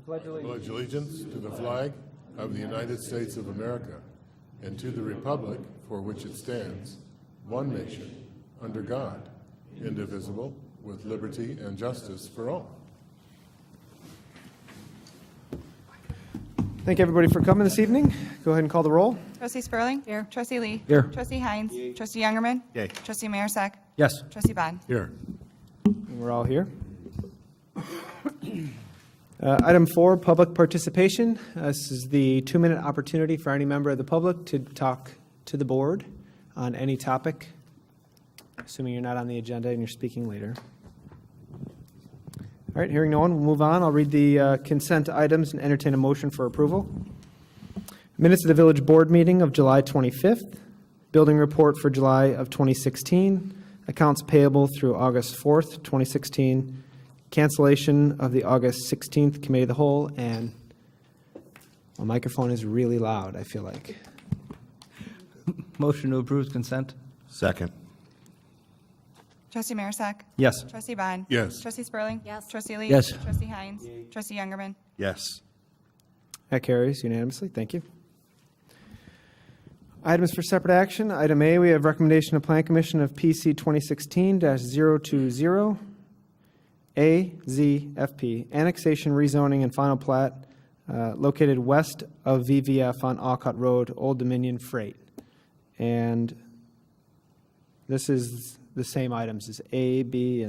pledge allegiance to the flag of the United States of America and to the republic for which it stands, one nation, under God, indivisible, with liberty and justice for all. Thank you, everybody, for coming this evening. Go ahead and call the roll. Trustee Spurling. Here. Trustee Lee. Here. Trustee Hines. Trustee Youngerman. Yay. Trustee Marisak. Yes. Trustee Bond. Here. We're all here. Item 4, public participation. This is the 2-minute opportunity for any member of the public to talk to the board on any topic, assuming you're not on the agenda and you're speaking later. All right, hearing no one, we'll move on. I'll read the consent items and entertain a motion for approval. Minutes of the village board meeting of July 25th, building report for July of 2016, accounts payable through August 4th, 2016, cancellation of the August 16th committee of the whole, and my microphone is really loud, I feel like. Motion to approve consent? Second. Trustee Marisak. Yes. Trustee Bond. Yes. Trustee Spurling. Yes. Trustee Lee. Yes. Trustee Hines. Trustee Youngerman. Yes. That carries unanimously. Thank you. Items for separate action. Item A, we have recommendation of Plan Commission of PC 2016-020, AZFP, annexation, rezoning, and final plat located west of VVF on Alcott Road, Old Dominion Freight. And this is the same items as A, B,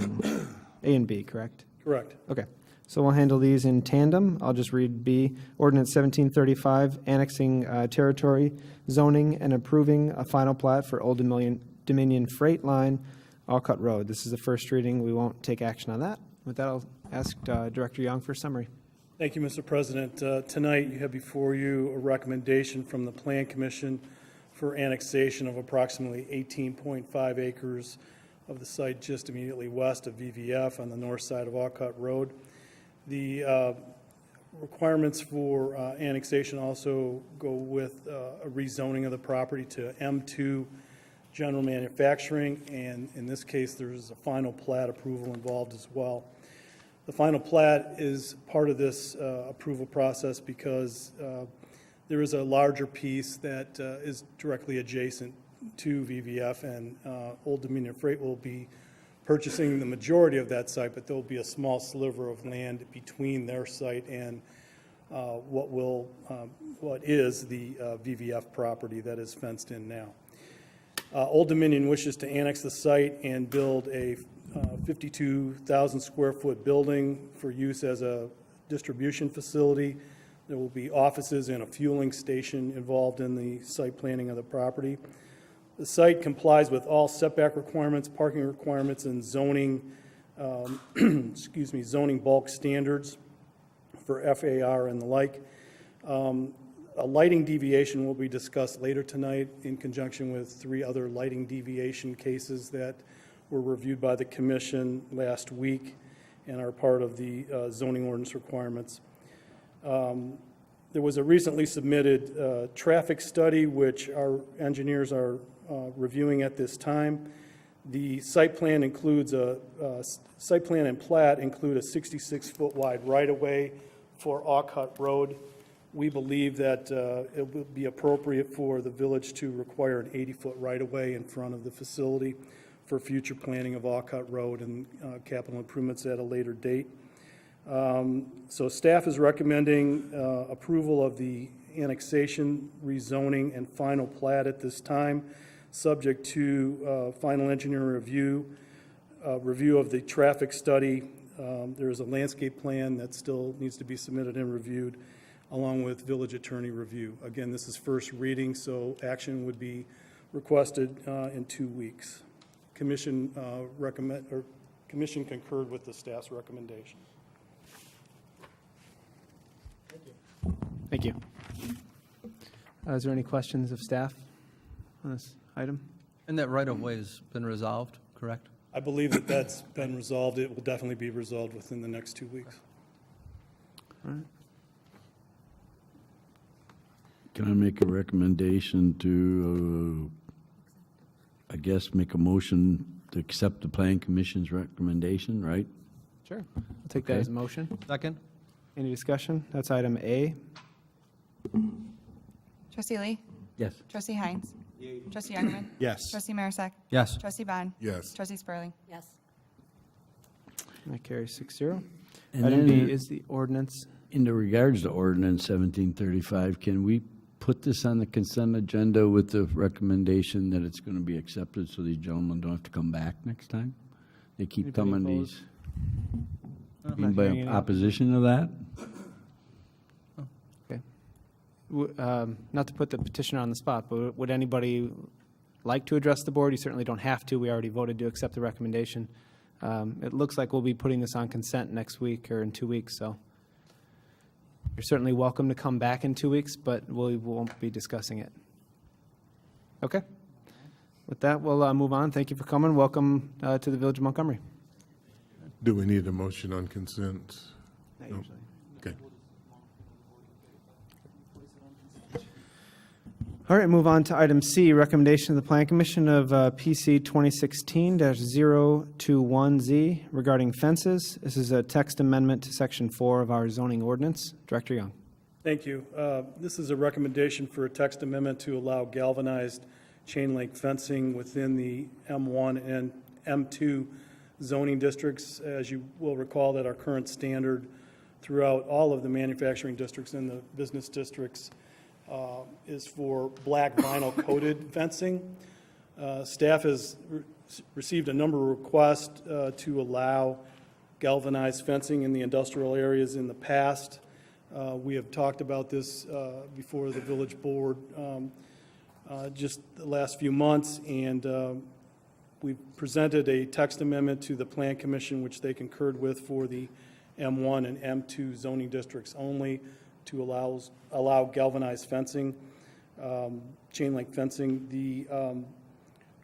and B, correct? Correct. Okay, so we'll handle these in tandem. I'll just read B. Ordinance 1735, annexing territory, zoning, and approving a final plat for Old Dominion Freight Line, Alcott Road. This is the first reading. We won't take action on that. With that, I'll ask Director Young for a summary. Thank you, Mr. President. Tonight, you have before you a recommendation from the Plan Commission for annexation of approximately 18.5 acres of the site just immediately west of VVF on the north side of Alcott Road. The requirements for annexation also go with a rezoning of the property to M2 General Manufacturing, and in this case, there's a final plat approval involved as well. The final plat is part of this approval process because there is a larger piece that is directly adjacent to VVF, and Old Dominion Freight will be purchasing the majority of that site, but there will be a small sliver of land between their site and what is the VVF property that is fenced in now. Old Dominion wishes to annex the site and build a 52,000 square foot building for use as a distribution facility. There will be offices and a fueling station involved in the site planning of the property. The site complies with all setback requirements, parking requirements, and zoning, zoning bulk standards for FAR and the like. A lighting deviation will be discussed later tonight in conjunction with 3 other lighting deviation cases that were reviewed by the commission last week and are part of the zoning ordinance requirements. There was a recently submitted traffic study, which our engineers are reviewing at this time. The site plan includes site plan and plat include a 66-foot wide right-of-way for Alcott Road. We believe that it would be appropriate for the village to require an 80-foot right-of-way in front of the facility for future planning of Alcott Road and capital improvements at a later date. So staff is recommending approval of the annexation, rezoning, and final plat at this time, subject to final engineering review of the traffic study. There is a landscape plan that still needs to be submitted and reviewed, along with village attorney review. Again, this is first reading, so action would be requested in 2 weeks. Commission concurred with the staff's recommendation. Thank you. Is there any questions of staff on this item? And that right-of-way has been resolved, correct? I believe that that's been resolved. It will definitely be resolved within the next 2 weeks. All right. Can I make a recommendation to, I guess, make a motion to accept the Plan Commission's recommendation, right? Sure. I'll take that Okay. as a motion. Second? Any discussion? That's item A. Trustee Lee? Yes. Trustee Heinz? Trustee Youngerman? Yes. Trustee Marisak? Yes. Trustee Bond? Yes. Trustee Spurling? Yes. That carries 6-0. And Item then B is the ordinance. in the regards to ordinance 1735, can we put this on the consent agenda with the recommendation that it's going to be accepted so these gentlemen don't have to come back next time? They keep Anybody coming opposed? these. Not hearing Anybody any. opposition to that? Not to put the petitioner on the spot, but would anybody like to address the board? You certainly don't have to. We already voted to accept the recommendation. It looks like we'll be putting this on consent next week or in 2 weeks, so you're certainly welcome to come back in 2 weeks, but we won't be discussing it. Okay? With that, we'll move on. Thank you for coming. Welcome to the Village of Montgomery. Do we need a motion on consent? Not No. usually. Okay. All right, move on to item C, recommendation of the Plan Commission of PC 2016-021Z regarding fences. This is a text amendment to Section 4 of our zoning ordinance. Director Young. Thank you. This is a recommendation for a text amendment to allow galvanized chain link fencing within the M1 and M2 zoning districts. As you will recall, that our current standard throughout all of the manufacturing districts and the business districts is for black vinyl coated fencing. Staff has received a number of requests to allow galvanized fencing in the industrial areas in the past. We have talked about this before the village board just the last few months, and we presented a text amendment to the Plan Commission, which they concurred with for the M1 and M2 zoning districts only, to allow galvanized fencing, chain link fencing. The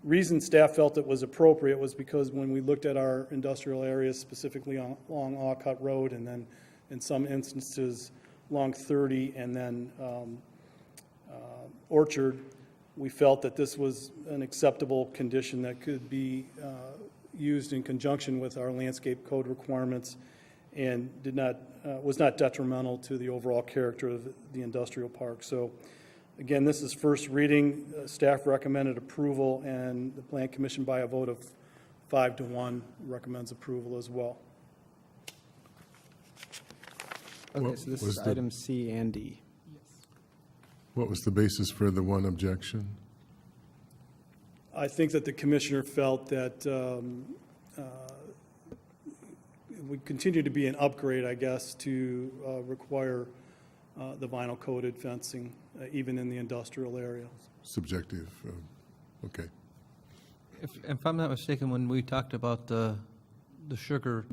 reason staff felt it was appropriate was because when we looked at our industrial areas, specifically along Alcott Road, and then in some instances along 30 and then Orchard, we felt that this was an acceptable condition that could be used in conjunction with our landscape code requirements and was not detrimental to the overall character of the industrial park. So again, this is first reading. Staff recommended approval, and the Plan Commission, by a vote of 5-1, recommends approval as well. Okay, What so this was is the- item C and D. What was the basis for the one objection? I think that the commissioner felt that it would continue to be an upgrade, I guess, to require the vinyl coated fencing, even in the industrial area. Subjective. Okay. If I'm not mistaken, when we talked about the sugar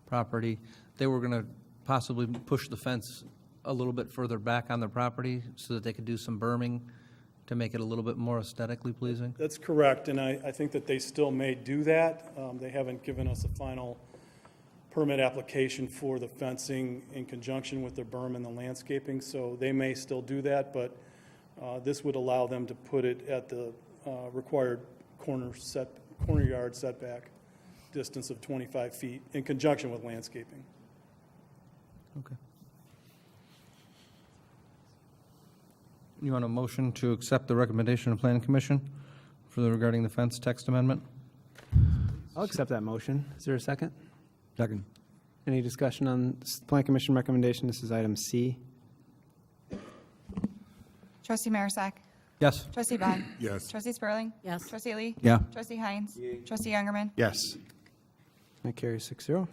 property, they were going to possibly push the fence a little bit further back on their property so that they could do some berming to make it a little bit more aesthetically pleasing? That's correct, and I think that they still may do that. They haven't given us a final permit application for the fencing in conjunction with the berm and the landscaping, so they may still do that, but this would allow them to put it at the required corner yard setback distance of 25 feet in conjunction with landscaping. Okay. You want a motion to accept the recommendation of Planning Commission regarding the fence text amendment? I'll accept that motion. Is there a second? Second. Any discussion on Plan Commission recommendation? This is item C. Trustee Marisak? Yes. Trustee Bond? Yes. Trustee Spurling? Yes. Trustee Lee? Yeah. Trustee Heinz? Trustee Youngerman? Yes. That carries 6-0.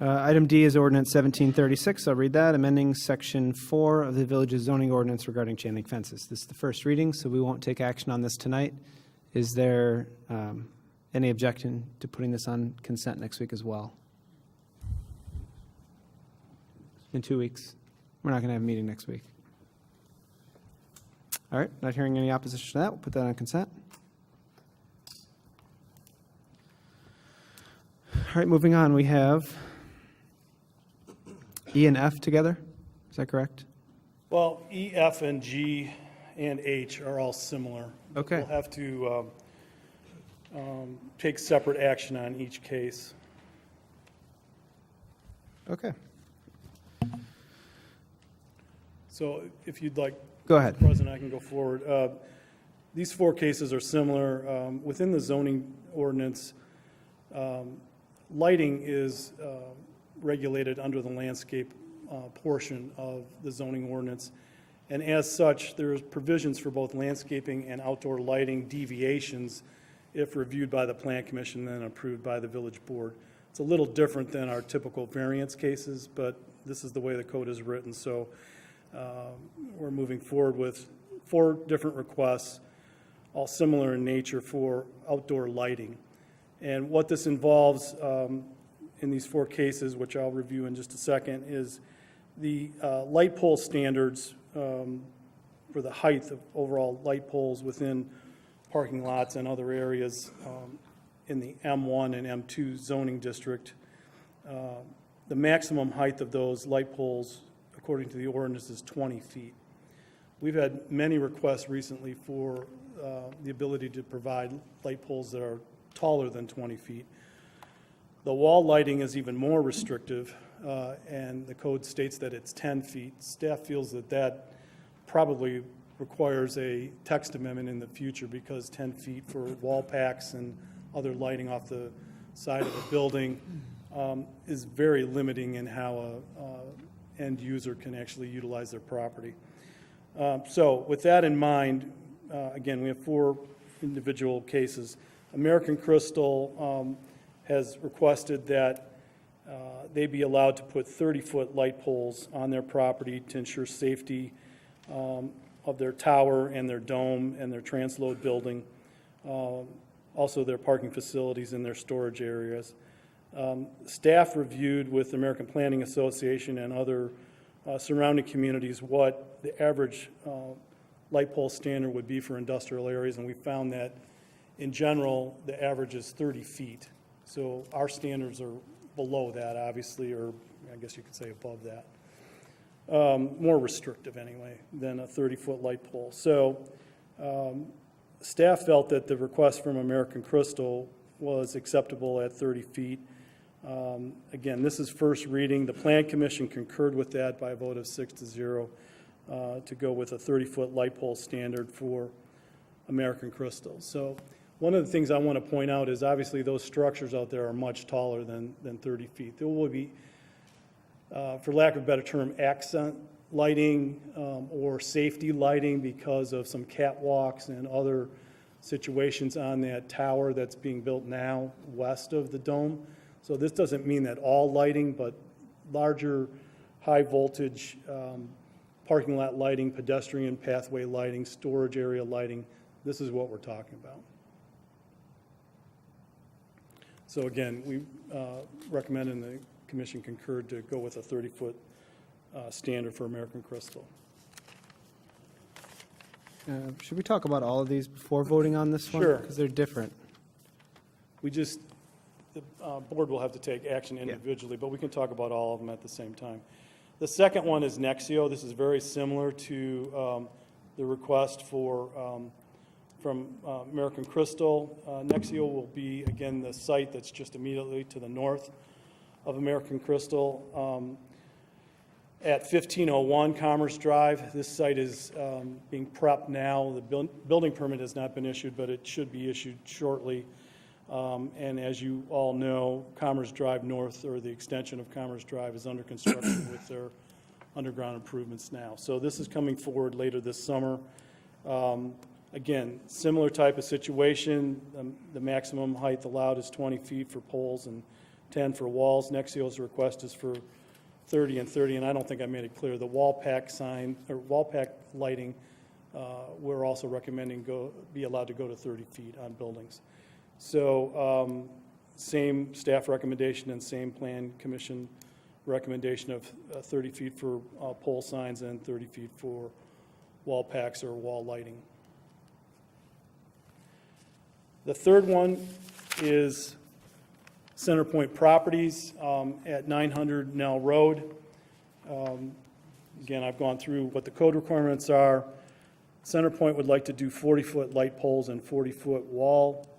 Item D is ordinance 1736. I'll read that, amending section 4 of the village's zoning ordinance regarding chain link fences. This is the first reading, so we won't take action on this tonight. Is there any objection to putting this on consent next week as well? In 2 weeks. We're not going to have a meeting next week. All right, not hearing any opposition to that, we'll put that on consent. All right, moving on, we have E and F together. Is that correct? Well, E, F, and G, and H are all similar. Okay. We'll have to take separate action on each case. Okay. So if you'd like, Go ahead. President, I can go forward. These 4 cases are similar. Within the zoning ordinance, lighting is regulated under the landscape portion of the zoning ordinance. And as such, there's provisions for both landscaping and outdoor lighting deviations if reviewed by the Plan Commission and approved by the village board. It's a little different than our typical variance cases, but this is the way the code is written. So we're moving forward with 4 different requests, all similar in nature for outdoor lighting. And what this involves in these 4 cases, which I'll review in just a second, is the light pole standards for the height of overall light poles within parking lots and other areas in the M1 and M2 zoning district. The maximum height of those light poles, according to the ordinance, is 20 feet. We've had many requests recently for the ability to provide light poles that are taller than 20 feet. The wall lighting is even more restrictive, and the code states that it's 10 feet. Staff feels that that probably requires a text amendment in the future because 10 feet for wall packs and other lighting off the side of a building is very limiting in how a end user can actually utilize their property. So with that in mind, again, we have 4 individual cases. American Crystal has requested that they be allowed to put 30-foot light poles on their property to ensure safety of their tower and their dome and their transload building, also their parking facilities and their storage areas. Staff reviewed with the American Planning Association and other surrounding communities what the average light pole standard would be for industrial areas, and we found that in general, the average is 30 feet. So our standards are below that, obviously, or I guess you could say above that. More restrictive, anyway, than a 30-foot light pole. So staff felt that the request from American Crystal was acceptable at 30 feet. Again, this is first reading. The Plan Commission concurred with that by a vote of 6-0 to go with a 30-foot light pole standard for American Crystal. So one of the things I want to point out is obviously those structures out there are much taller than 30 feet. There will be, for lack of a better term, accent lighting or safety lighting because of some catwalks and other situations on that tower that's being built now west of the dome. So this doesn't mean that all lighting, but larger, high voltage parking lot lighting, pedestrian pathway lighting, storage area lighting, this is what we're talking about. So again, we recommend and the commission concurred to go with a 30-foot standard for American Crystal. Should we talk about all of these before voting on this one? Sure. Because they're different. We just, the board will have to take action individually, but we can talk about all of them at the same time. The second one is Nexio. This is very similar to the request for from American Crystal. Nexio will be, again, the site that's just immediately to the north of American Crystal. At 1501 Commerce Drive, this site is being prepped now. The building permit has not been issued, but it should be issued shortly. And as you all know, Commerce Drive North, or the extension of Commerce Drive, is under construction with their underground improvements now. So this is coming forward later this summer. Again, similar type of situation. The maximum height allowed is 20 feet for poles and 10 for walls. Nexio's request is for 30 and 30, and I don't think I made it clear. The wall pack sign, or wall pack lighting, we're also recommending be allowed to go to 30 feet on buildings. So same staff recommendation and same Plan Commission recommendation of 30 feet for pole signs and 30 feet for wall packs or wall lighting. The third one is CenterPoint Properties at 900 Nell Road. Again, I've gone through what the code requirements are. CenterPoint would like to do 40-foot light poles and 40-foot wall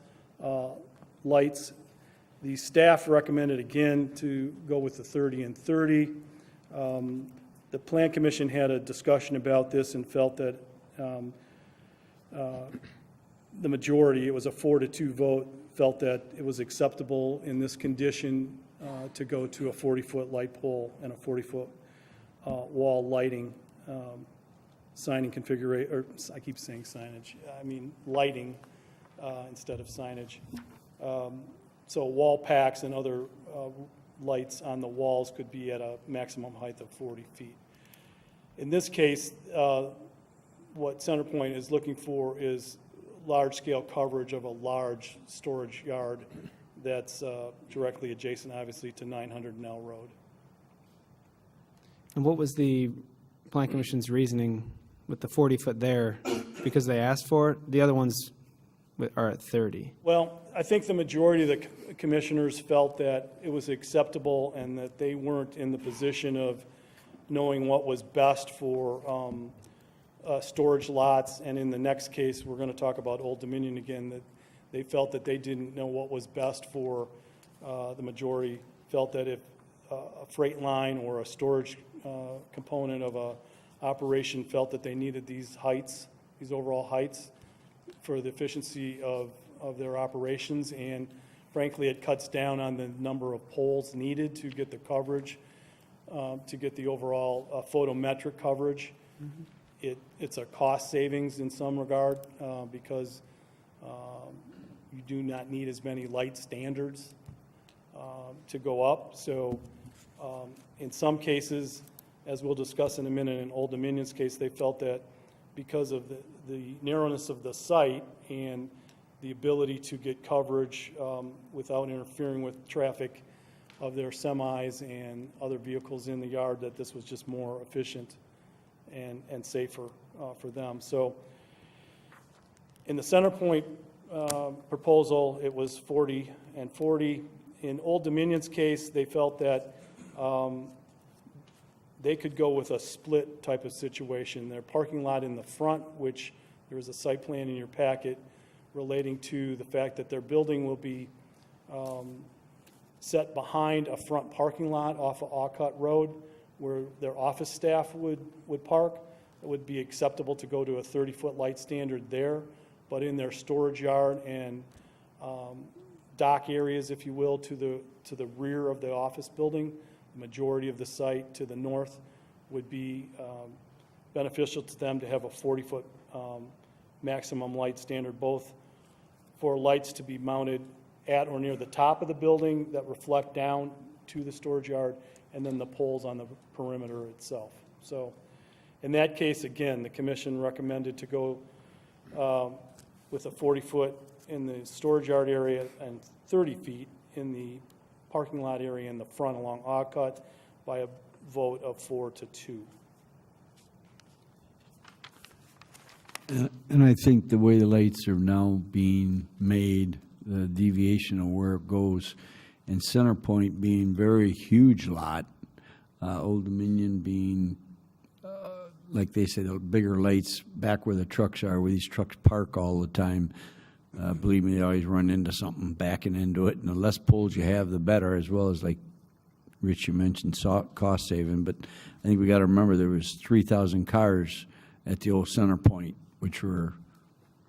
lights. The staff recommended again to go with the 30 and 30. The The Plan Commission had a discussion about this and felt that the majority, it was a 4-2 vote, felt that it was acceptable in this condition to go to a 40-foot light pole and a 40-foot wall lighting signing configuration, or I keep saying signage, I mean lighting instead of signage. So wall packs and other lights on the walls could be at a maximum height of 40 feet. In this case, what CenterPoint is looking for is large-scale coverage of a large storage yard that's directly adjacent, obviously, to 900 Nell Road. And what was the Plan Commission's reasoning with the 40-foot there? Because they asked for it? The other ones are at 30. Well, I think the majority of the commissioners felt that it was acceptable and that they weren't in the position of knowing what was best for storage lots. And in the next case, we're going to talk about Old Dominion again, that they felt that they didn't know what was best for, the majority felt that if a freight line or a storage component of a operation felt that they needed these heights, these overall heights, for the efficiency of their operations, and frankly, it cuts down on the number of poles needed to get the coverage, to get the overall photometric coverage. It's a cost savings in some regard because you do not need as many light standards to go up. So in some cases, as we'll discuss in a minute, in Old Dominion's case, they felt that because of the narrowness of the site and the ability to get coverage without interfering with traffic of their semis and other vehicles in the yard, that this was just more efficient and safer for them. So in the CenterPoint proposal, it was 40 and 40. In Old Dominion's case, they felt that they could go with a split type of situation. Their parking lot in the front, which there is a site plan in your packet relating to the fact that their building will be set behind a front parking lot off of Alcott Road where their office staff would park. It would be acceptable to go to a 30-foot light standard there, but in their storage yard and dock areas, if you will, to the rear of the office building, the majority of the site to the north would be beneficial to them to have a 40-foot maximum light standard, both for lights to be mounted at or near the top of the building that reflect down to the storage yard, and then the poles on the perimeter itself. So in that case, again, the commission recommended to go with a 40-foot in the storage yard area and 30 feet in the parking lot area in the front along Alcott by a vote of 4-2. And I think the way the lights are now being made, the deviation of where it goes, and CenterPoint being very huge lot, Old Dominion being, like they say, the bigger lights back where the trucks are, where these trucks park all the time. Believe me, they always run into something backing into it, and the less poles you have, the better, as well as, like Rich, you mentioned cost saving, but I think we got to remember there was 3,000 cars at the old CenterPoint, which were,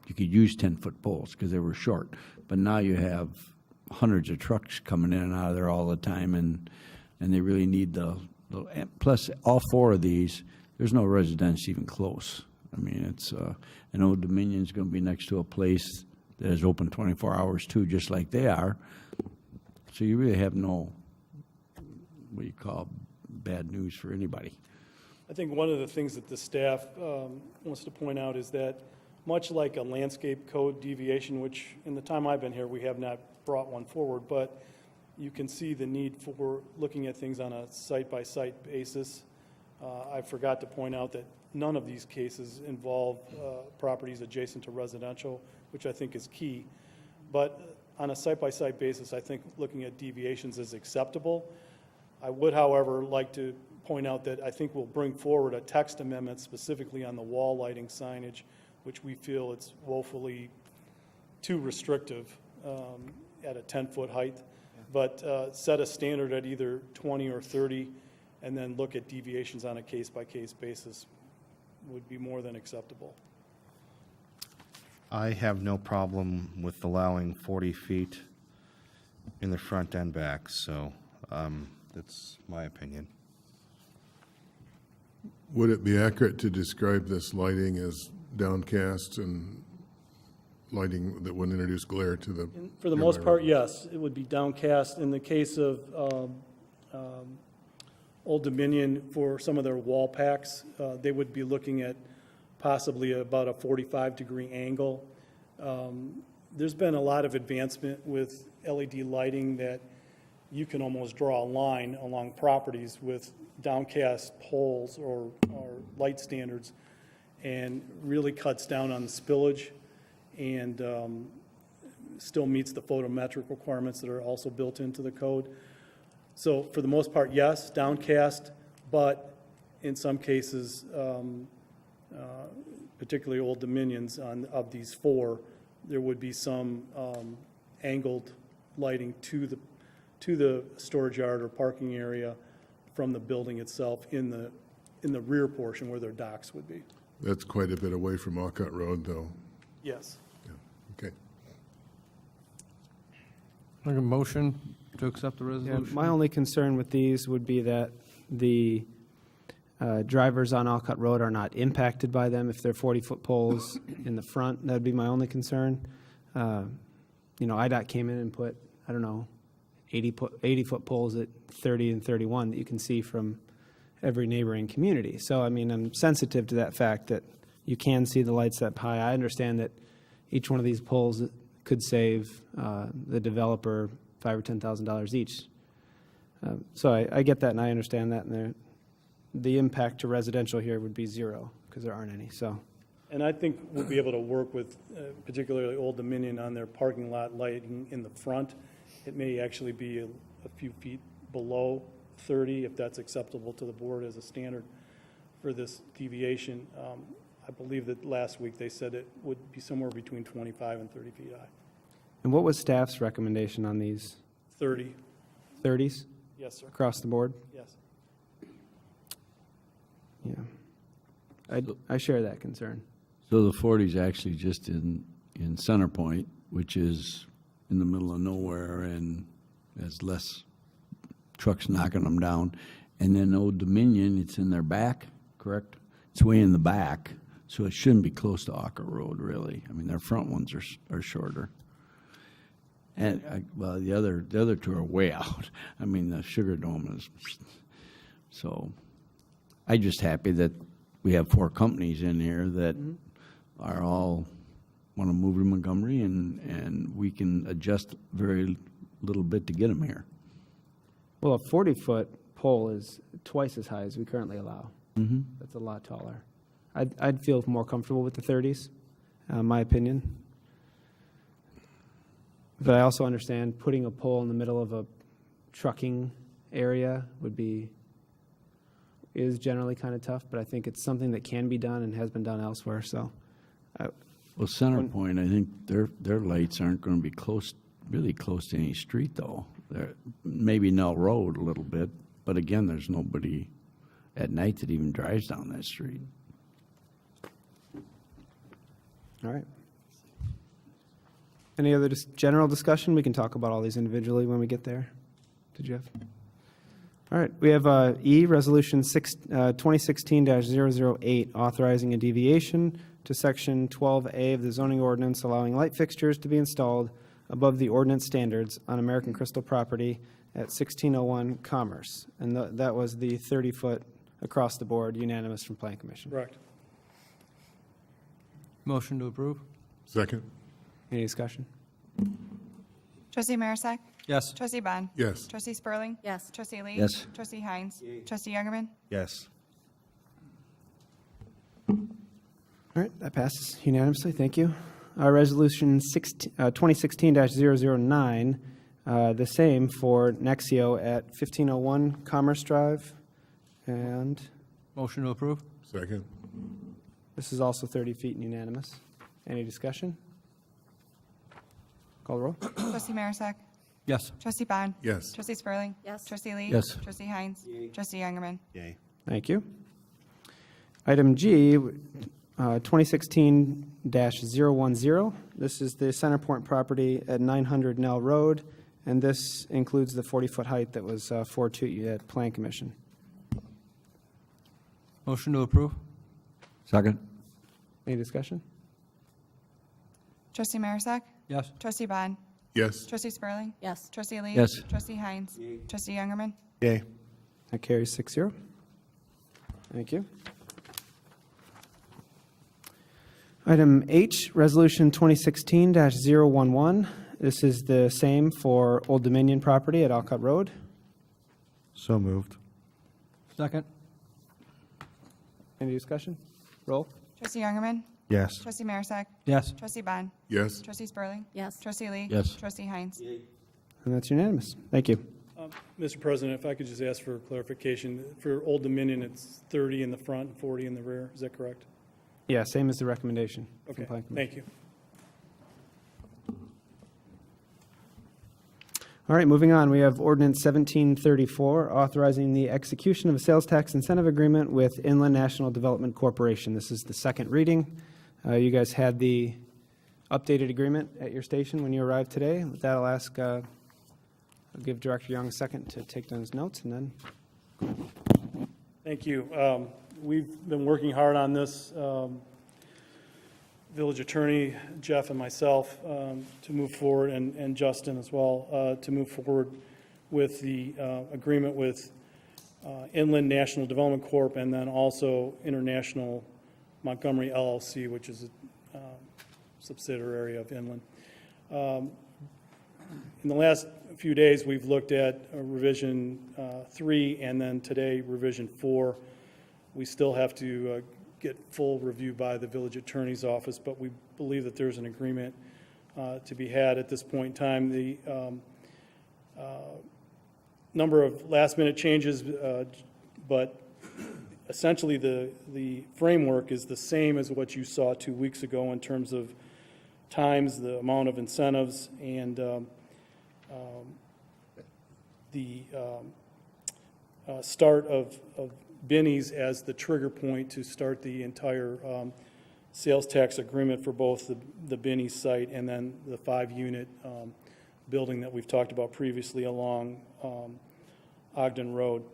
you could use 10-foot poles because they were short, but now you have hundreds of trucks coming in and out of there all the time, and they really need the plus all four of these, there's no residence even close. I mean, it's an Old Dominion's going to be next to a place that is open 24 hours too, just like they are. So you really have no, what you call, bad news for anybody. I think one of the things that the staff wants to point out is that much like a landscape code deviation, which in the time I've been here, we have not brought one forward, but you can see the need for looking at things on a site-by-site basis. I forgot to point out that none of these cases involve properties adjacent to residential, which I think is key. But on a site-by-site basis, I think looking at deviations is acceptable. I would, however, like to point out that I think we'll bring forward a text amendment specifically on the wall lighting signage, which we feel it's woefully too restrictive at a 10-foot height, but set a standard at either 20 or 30 and then look at deviations on a case-by-case basis would be more than acceptable. I have no problem with allowing 40 feet in the front and back, so that's my opinion. Would it be accurate to describe this lighting as downcast and lighting that would introduce glare to the? For the most part, yes, it would be downcast. In the case of Old Dominion, for some of their wall packs, they would be looking at possibly about a 45-degree angle. There's been a lot of advancement with LED lighting that you can almost draw a line along properties with downcast poles or light standards, and really cuts down on the spillage and still meets the photometric requirements that are also built into the code. So for the most part, yes, downcast, but in some cases, particularly Old Dominions of these four, there would be some angled lighting to the storage yard or parking area from the building itself in the rear portion where their docks would be. That's quite a bit away from Alcott Road, though. Yes. Yeah. Okay. Like a motion to accept the Yeah, resolution? my only concern with these would be that the drivers on Alcott Road are not impacted by them. If they're 40-foot poles in the front, that'd be my only concern. IDOT came in and put, 80-foot poles at 30 and 31 that you can see from every neighboring community. So, I'm sensitive to that fact that you can see the lights that high. I understand that each one of these poles could save the developer $5,000 or $10,000 each. So I get that and I understand that, and the impact to residential here would be zero because there aren't any. So, And I think we'll be able to work with particularly Old Dominion on their parking lot lighting in the front. It may actually be a few feet below 30, if that's acceptable to the board as a standard for this deviation. I believe that last week they said it would be somewhere between 25 and 30 feet high. and what was staff's recommendation on these 30, 30s yes, sir, across the board? yes. Yeah, I share that concern. So the 40 is actually just in Center Point, which is in the middle of nowhere and has less trucks knocking them down. And then Old Dominion, it's in their back, correct? It's way in the back, so it shouldn't be close to Ocker Road, really. Their front ones are shorter. And, the other two are way out. The Sugar Dome is, so I'm just happy that we have four companies in here that are all want to move to Montgomery, and we can adjust very little bit to get them here. Well, a 40-foot pole is twice as high as we currently allow. Mm-hmm. That's a lot taller. I'd feel more comfortable with the 30s, my opinion. But I also understand putting a pole in the middle of a trucking area is generally kind of tough, but I think it's something that can be done and has been done elsewhere, so. Well, Center Point, I think their lights aren't going to be really close to any street, though. They're maybe Nell Road a little bit, but again, there's nobody at night that even drives down that street. All right. Any other general discussion? We can talk about all these individually when we get there. Did you have? All right. We have E, Resolution 2016-008, authorizing a deviation to Section 12A of the zoning ordinance, allowing light fixtures to be installed above the ordinance standards on American Crystal property at 1601 Commerce. And that was the 30-foot across the board, unanimous from Plan Commission. Correct. Motion to approve? Second? Any discussion? Trustee Marisak? Yes. Trustee Bond? Yes. Trustee Spurling? Yes. Trustee Lee? Yes. Trustee Heinz? Trustee Youngerman? Yes. All right, that passes unanimously. Thank you. Resolution 2016-009, the same for Nexio at 1501 Commerce Drive. And Motion to approve? Second? this is also 30 feet and unanimous. Any discussion? Call the roll. Trustee Marisak? Yes. Trustee Bond. Yes. Trustee Spurling. Yes. Trustee Lee. Yes. Trustee Heinz. Trustee Youngerman. Yay. Thank you. Item G, 2016-010. This is the Centerpoint property at 900 Nell Road, and this includes the 40-foot height that was forwarded to you at Plan Commission. Motion to approve? Second? Any discussion? Trustee Marisak. Yes. Trustee Bond. Yes. Trustee Spurling. Yes. Trustee Lee. Yes. Trustee Heinz. Trustee Youngerman. Yay. That carries 6-0. Thank you. Item H, Resolution 2016-011. This is the same for Old Dominion property at Alcott Road. So moved. Second? Any discussion? Roll. Trustee Youngerman. Yes. Trustee Marisak. Yes. Trustee Bond. Yes. Trustee Spurling. Yes. Trustee Lee. Yes. Trustee Heinz. And that's unanimous. Thank you. Mr. President, if I could just ask for clarification, for Old Dominion, it's 30 in the front and 40 in the rear, is that correct? Yeah, same as the recommendation from Okay, Plan Commission. thank you. All right, moving on. We have Ordinance 1734, authorizing the execution of a sales tax incentive agreement with Inland National Development Corporation. This is the second reading. You guys had the updated agreement at your station when you arrived today. With that, I'll give Director Young a second to take down his notes, and then Thank you. We've been working hard on this, village attorney, Jeff and myself, to move forward, and Justin as well, to move forward with the agreement with Inland National Development Corp. And then also International Montgomery LLC, which is a subsidiary of Inland. In the last few days, we've looked at revision 3 and then today revision 4. We still have to get full review by the village attorney's office, but we believe that there's an agreement to be had at this point in time. The number of last-minute changes, but essentially the framework is the same as what you saw 2 weeks ago in terms of times, the amount of incentives, and the start of Binny's as the trigger point to start the entire sales tax agreement for both the Binny's site and then the 5-unit building that we've talked about previously along Ogden Road.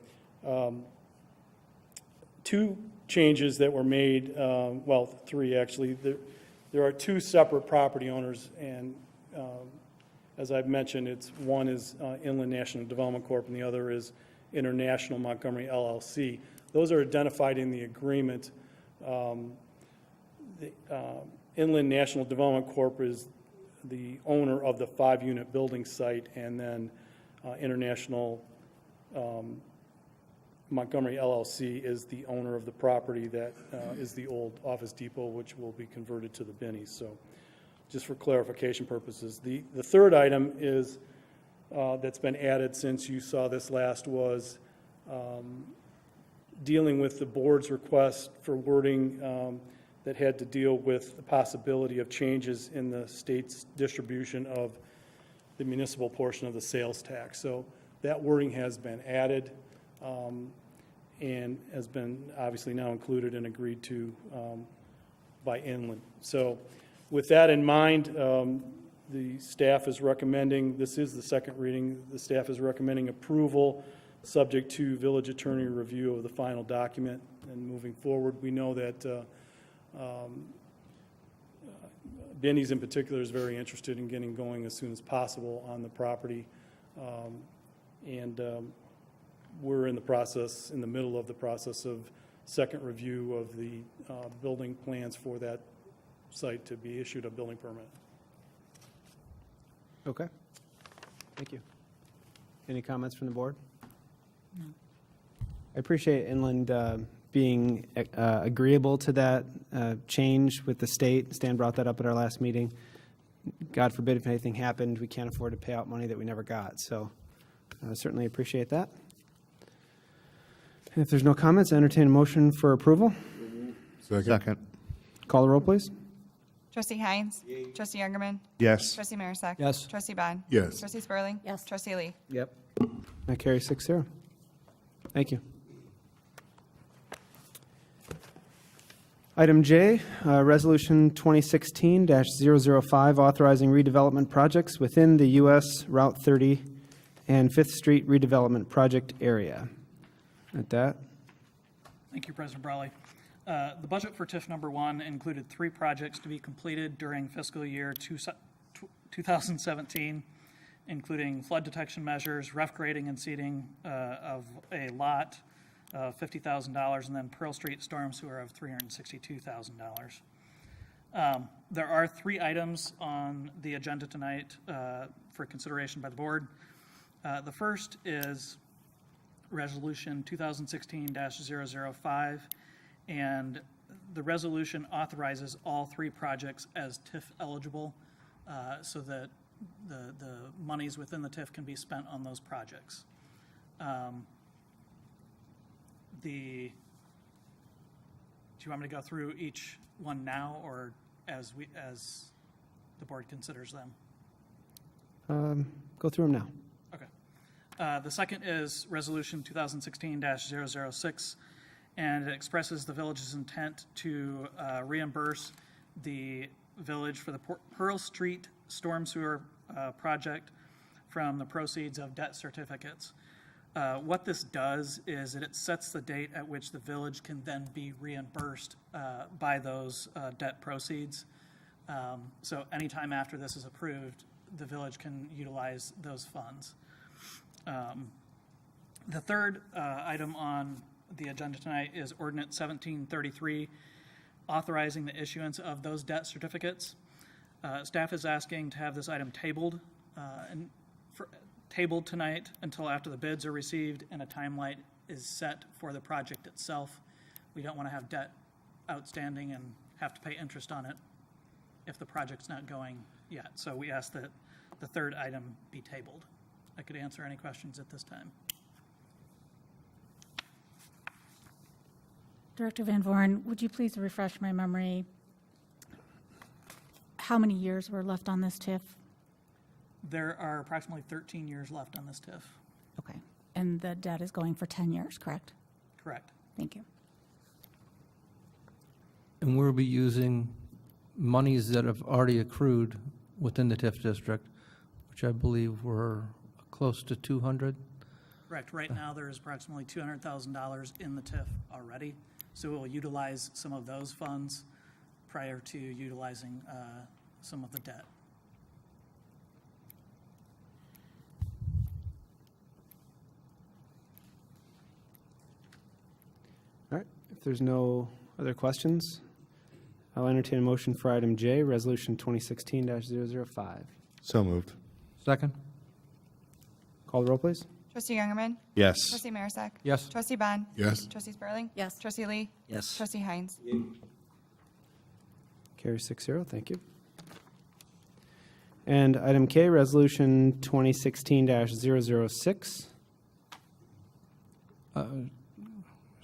2 changes that were made, well, 3 actually. There are 2 separate property owners, and as I've mentioned, one is Inland National Development Corp. And the other is International Montgomery LLC. Those are identified in the agreement. Inland National Development Corp. is the owner of the 5-unit building site, and then International Montgomery LLC is the owner of the property that is the old Office Depot, which will be converted to the Binny's. So just for clarification purposes. The third item is, that's been added since you saw this last, was dealing with the board's request for wording that had to deal with the possibility of changes in the state's distribution of the municipal portion of the sales tax. So that wording has been added and has been obviously now included and agreed to by Inland. So with that in mind, the staff is recommending, this is the second reading, the staff is recommending approval subject to village attorney review of the final document. And moving forward, we know that Binny's in particular is very interested in getting going as soon as possible on the property. We're in the middle of the process of second review of the building plans for that site to be issued a building permit. Okay. Thank you. Any comments from the board? No. I appreciate Inland being agreeable to that change with the state. Stan brought that up at our last meeting. God forbid if anything happened, we can't afford to pay out money that we never got. So I certainly appreciate that. If there's no comments, I entertain a motion for approval. Second. Second. Call the roll, please. Trustee Heinz. Trustee Youngerman. Yes. Trustee Marisak. Yes. Trustee Bond. Yes. Trustee Spurling. Yes. Trustee Lee. Yep. That carries 6-0. Thank you. Item J, Resolution 2016-005, authorizing redevelopment projects within the U.S. Route 30 and Fifth Street redevelopment project area. At that, Thank you, President Brawley. The budget for TIF number 1 included 3 projects to be completed during fiscal year 2017, including flood detection measures, rough grading and seeding of a lot of $50,000, and then Pearl Street storm sewer of $362,000. There are 3 items on the agenda tonight for consideration by the board. The first is Resolution 2016-005, and the resolution authorizes all 3 projects as TIF eligible so that the monies within the TIF can be spent on those projects. Do you want me to go through each one now, or as the board considers them? go through them now. Okay. The second is Resolution 2016-006, and it expresses the village's intent to reimburse the village for the Pearl Street storm sewer project from the proceeds of debt certificates. What this does is it sets the date at which the village can then be reimbursed by those debt proceeds. So anytime after this is approved, the village can utilize those funds. The third item on the agenda tonight is Ordinance 1733, authorizing the issuance of those debt certificates. Staff is asking to have this item tabled tonight until after the bids are received and a timeline is set for the project itself. We don't want to have debt outstanding and have to pay interest on it if the project's not going yet. So we ask that the third item be tabled. I could answer any questions at this time. Director Van Voren, would you please refresh my memory? How many years were left on this TIF? There are approximately 13 years left on this TIF. Okay. And the debt is going for 10 years, correct? Correct. Thank you. And we'll be using monies that have already accrued within the TIF district, which I believe were close to 200. Correct. Right now, there is approximately $200,000 in the TIF already. So we'll utilize some of those funds prior to utilizing some of the debt. All right, if there's no other questions, I'll entertain a motion for item J, Resolution 2016-005. So moved. Second? Call the roll, please. Trustee Youngerman. Yes. Trustee Marisak. Yes. Trustee Bond. Yes. Trustee Spurling. Yes. Trustee Lee. Yes. Trustee Heinz. Carries 6-0, thank you. And item K, Resolution 2016-006.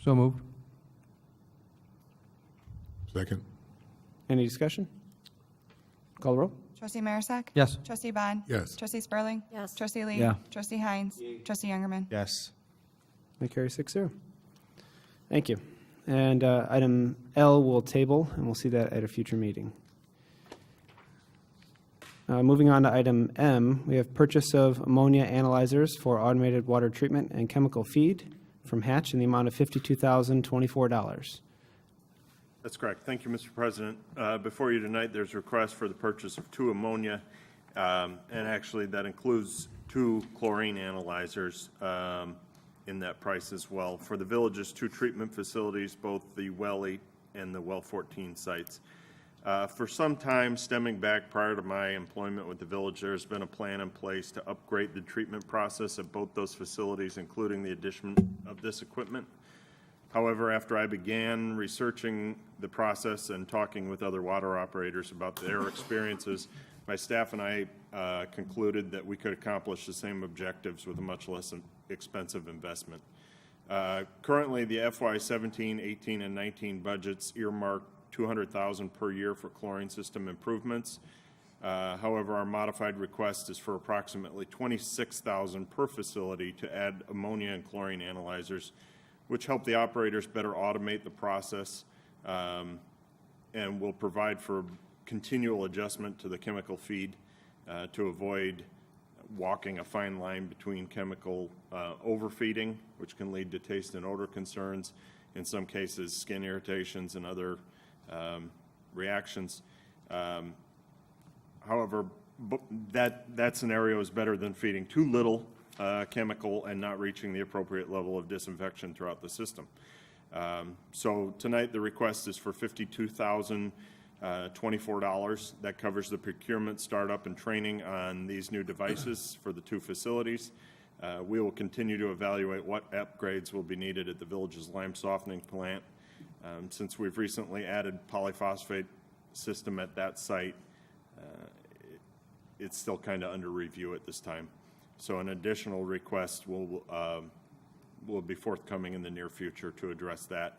So moved. Second. Any discussion? Call the roll. Trustee Marisak. Yes. Trustee Bond. Yes. Trustee Spurling. Yes. Trustee Lee. Yeah. Trustee Heinz. Trustee Youngerman. Yes. That carries 6-0. Thank you. And item L will table, and we'll see that at a future meeting. Moving on to item M, we have purchase of ammonia analyzers for automated water treatment and chemical feed from Hatch in the amount of $52,024. That's correct. Thank you, Mr. President. Before you tonight, there's a request for the purchase of 2 ammonia, and actually that includes 2 chlorine analyzers in that price as well for the village's 2 treatment facilities, both the Well 8 and the Well 14 sites. For some time, stemming back prior to my employment with the village, there has been a plan in place to upgrade the treatment process at both those facilities, including the addition of this equipment. However, after I began researching the process and talking with other water operators about their experiences, my staff and I concluded that we could accomplish the same objectives with a much less expensive investment. Currently, the FY 17, 18, and 19 budgets earmark $200,000 per year for chlorine system improvements. However, our modified request is for approximately $26,000 per facility to add ammonia and chlorine analyzers, which help the operators better automate the process and will provide for continual adjustment to the chemical feed to avoid walking a fine line between chemical overfeeding, which can lead to taste and odor concerns, in some cases skin irritations and other reactions. However, that scenario is better than feeding too little chemical and not reaching the appropriate level of disinfection throughout the system. So tonight the request is for $52,024. That covers the procurement, startup, and training on these new devices for the 2 facilities. We will continue to evaluate what upgrades will be needed at the village's lime softening plant. Since we've recently added polyphosphate system at that site, it's still kind of under review at this time. So an additional request will be forthcoming in the near future to address that.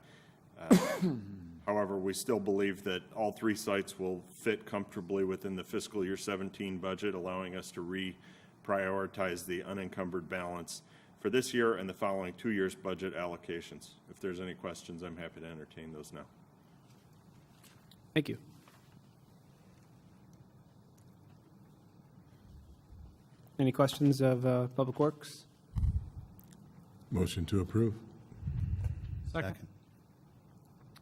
However, we still believe that all 3 sites will fit comfortably within the fiscal year 17 budget, allowing us to reprioritize the unencumbered balance for this year and the following 2 years' budget allocations. If there's any questions, I'm happy to entertain those now. Thank you. Any questions of Public Works? Motion to approve. Second.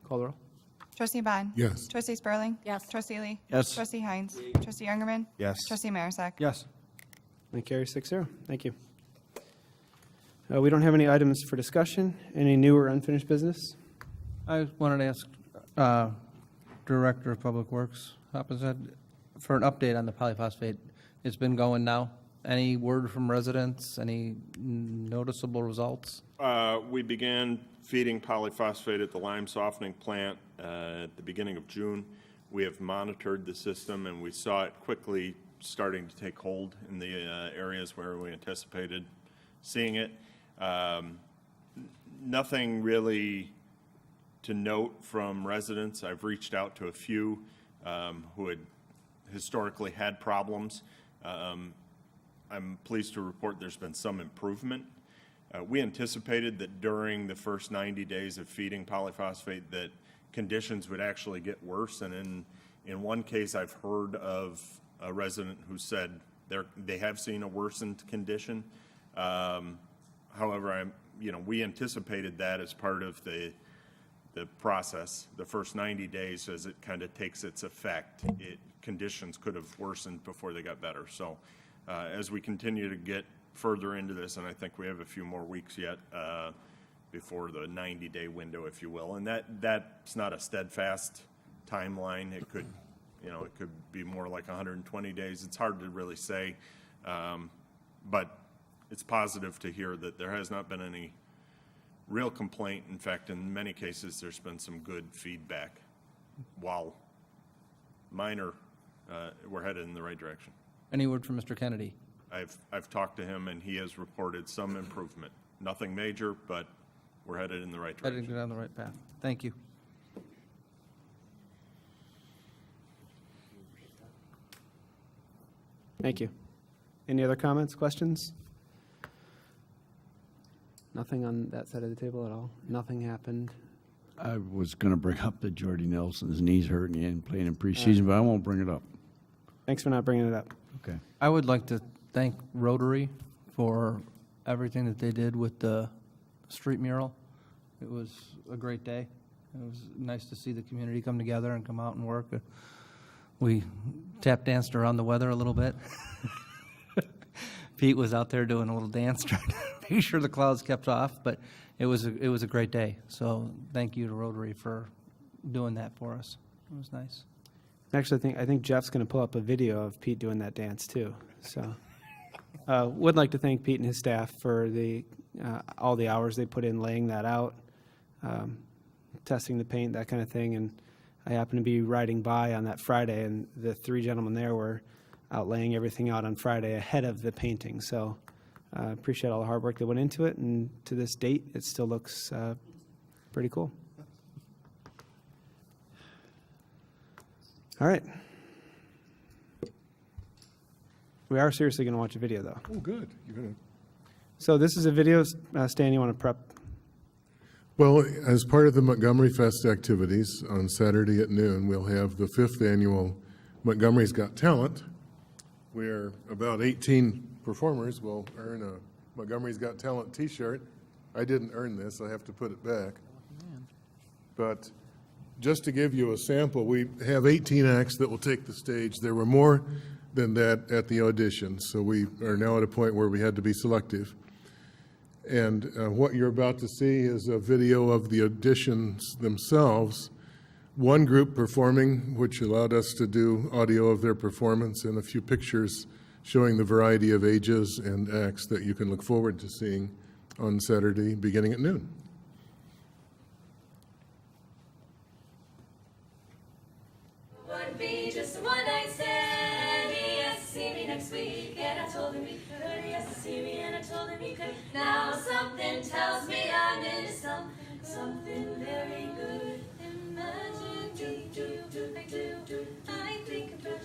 Call the roll. Trustee Bond. Yes. Trustee Spurling. Yes. Trustee Lee. Yes. Trustee Heinz. Trustee Youngerman. Yes. Trustee Marisak. Yes. And carry 6-0. Thank you. We don't have any items for discussion. Any new or unfinished business? I wanted to ask Director of Public Works, Hoppenstead, for an update on the polyphosphate. It's been going now. Any word from residents? Any noticeable results? We began feeding polyphosphate at the lime softening plant at the beginning of June. We have monitored the system, and we saw it quickly starting to take hold in the areas where we anticipated seeing it. Nothing really to note from residents. I've reached out to a few who had historically had problems. I'm pleased to report there's been some improvement. We anticipated that during the first 90 days of feeding polyphosphate that conditions would actually get worse, and in one case I've heard of a resident who said they have seen a worsened condition. However, we anticipated that as part of the process, the first 90 days as it kind of takes its effect. Conditions could have worsened before they got better. So as we continue to get further into this, and I think we have a few more weeks yet before the 90-day window, if you will, and that's not a steadfast timeline. It could, it could be more like 120 days. It's hard to really say, but it's positive to hear that there has not been any real complaint. In fact, in many cases, there's been some good feedback. While minor, we're headed in the right direction. Any word from Mr. Kennedy? I've talked to him, and he has reported some improvement. Nothing major, but we're headed in the right I didn't direction. go down the right path. Thank you. Thank you. Any other comments, questions? Nothing on that side of the table at all? Nothing happened? I was going to bring up that Jordy Nelson's knees hurting and playing in preseason, but I won't bring it up. Thanks for not bringing it up. Okay. I would like to thank Rotary for everything that they did with the street mural. It was a great day. It was nice to see the community come together and come out and work. We tap danced around the weather a little bit. Pete was out there doing a little dance, trying to make sure the clouds kept off, but it was a great day. So thank you to Rotary for doing that for us. It was nice. Actually, I think Jeff's going to pull up a video of Pete doing that dance too. So, would like to thank Pete and his staff for all the hours they put in laying that out, testing the paint, that kind of thing. And I happened to be riding by on that Friday, and the 3 gentlemen there were out laying everything out on Friday ahead of the painting. So, appreciate all the hard work that went into it. And to this date, it still looks pretty cool. All right. We are seriously going to watch a video, though. Oh, good. You're gonna. So this is a video, Stan, you want to prep? Well, as part of the Montgomery Fest activities on Saturday at noon, we'll have the 5th annual Montgomery's Got Talent, where about 18 performers will earn a Montgomery's Got Talent t-shirt. I didn't earn this, I have to put it back. But just to give you a sample, we have 18 acts that will take the stage. There were more than that at the audition, so we are now at a point where we had to be selective. And what you're about to see is a video of the auditions themselves. One group performing, which allowed us to do audio of their performance and a few pictures showing the variety of ages and acts that you can look forward to seeing on Saturday beginning at noon. Would be just one night stand. He asked to see me next week, and I told him he could. He asked to see me, and I told him he could. Now something tells me I'm into something very good. Imagine I think about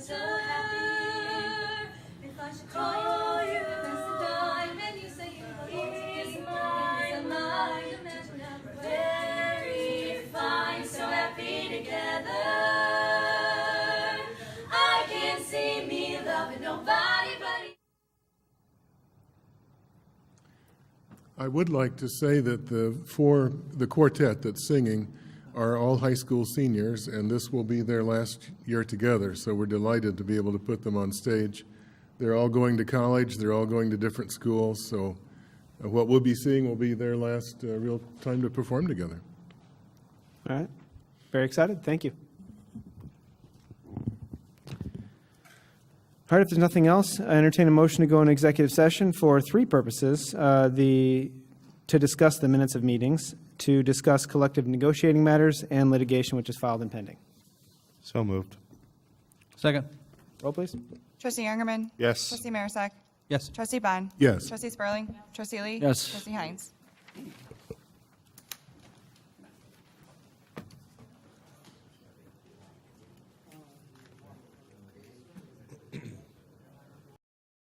so happy. If I should call you, and you say here's mine. Imagine how very fine, so happy together. I can't see me loving nobody but you. I would like to say that the quartet that's singing are all high school seniors, and this will be their last year together, so we're delighted to be able to put them on stage. They're all going to college, they're all going to different schools, so what we'll be seeing will be their last real time to perform together. All right. Very excited. Thank you. All right, if there's nothing else, I entertain a motion to go into executive session for three purposes. To discuss the minutes of meetings, to discuss collective negotiating matters, and litigation which is filed and pending. So moved. Second. Roll, please. Trustee Youngerman. Yes. Trustee Marisak. Yes. Trustee Bond. Yes. Trustee Spurling. Trustee Lee. Yes. Trustee Heinz.